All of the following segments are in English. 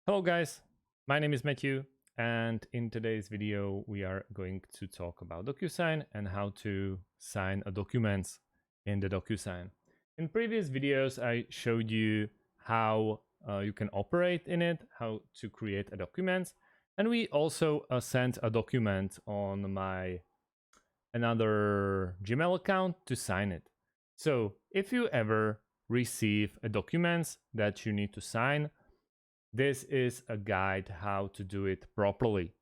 Hello guys, my name is Matthew, and in today's video we are going to talk about DocuSign and how to sign a documents in the DocuSign. In previous videos I showed you how you can operate in it, how to create a document, and we also sent a document on my another Gmail account to sign it. So if you ever receive a document that you need to sign, this is a guide how to do it properly.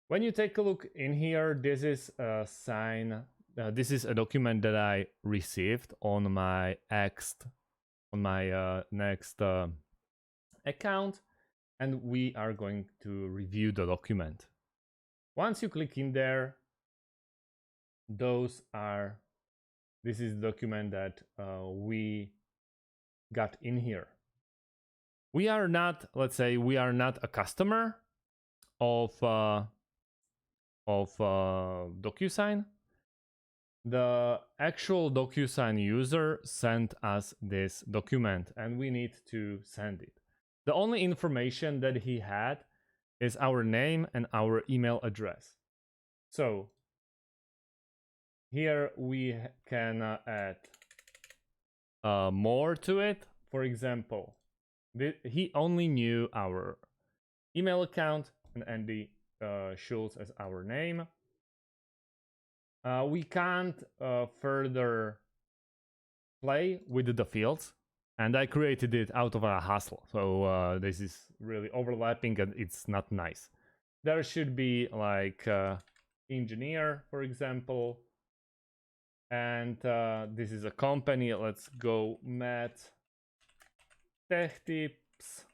When you take a look in here, this is a sign. This is a document that I received on my next account, and we are going to review the document. Once you click in there, this is the document that we got in here. We are not, let's say, we are not a customer of DocuSign. The actual DocuSign user sent us this document, and we need to send it. The only information that he had is our name and our email address. So here we can add more to it. For example, he only knew our email account and Andy Schultz as our name. We can't further play with the fields, and I created it out of a hassle. So this is really overlapping and it's not nice. There should be like engineer, for example, and this is a company. Let's go Matt Tech Tips.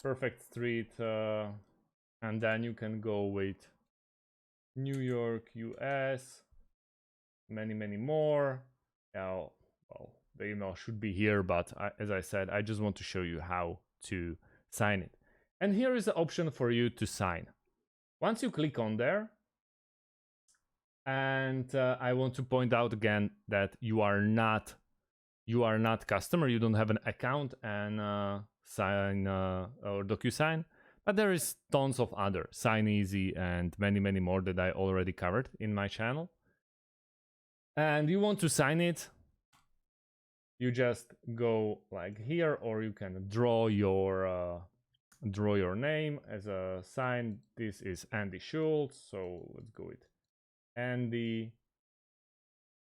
Perfect Street, and then you can go with New York, US, many more. Now, well, the email should be here, but as I said, I just want to show you how to sign it. And here is the option for you to sign. Once you click on there, and I want to point out again that you are not customer. You don't have an account and sign or DocuSign, but there is tons of other Sign Easy and many more that I already covered in my channel. And you want to sign it, you just go like here, or you can draw your name as a sign. This is Andy Schultz, so let's go with Andy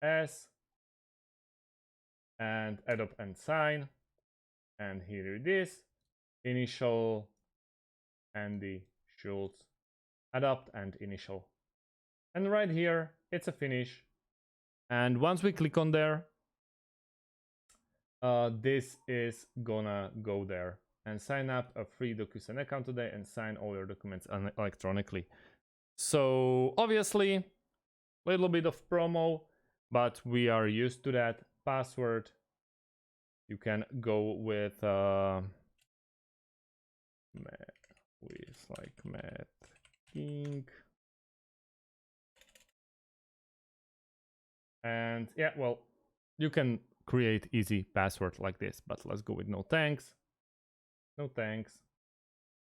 S and adopt and sign, and here it is, initial Andy Schultz, adopt and initial, and right here it's a finish. And once we click on there, this is gonna go there and sign up a free DocuSign account today and sign all your documents electronically. So obviously little bit of promo, but we are used to that. Password, you can go with Matt King, and yeah, well, you can create easy password like this, but let's go with no thanks,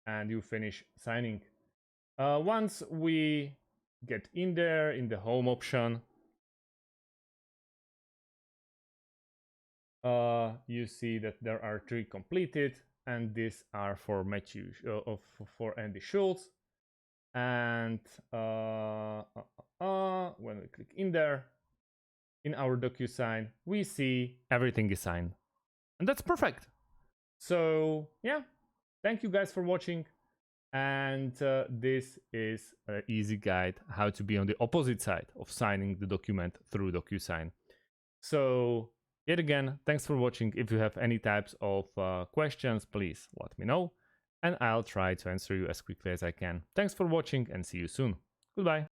and you finish signing. Once we get in there, in the home option, you see that there are 3 completed, and these are for Matthew for Andy Schultz. And when we click in there in our DocuSign, we see everything is signed, and that's perfect. So yeah, thank you guys for watching. And this is an easy guide how to be on the opposite side of signing the document through DocuSign. So yet again, thanks for watching. If you have any types of questions, please let me know, and I'll try to answer you as quickly as I can. Thanks for watching, and see you soon. Goodbye.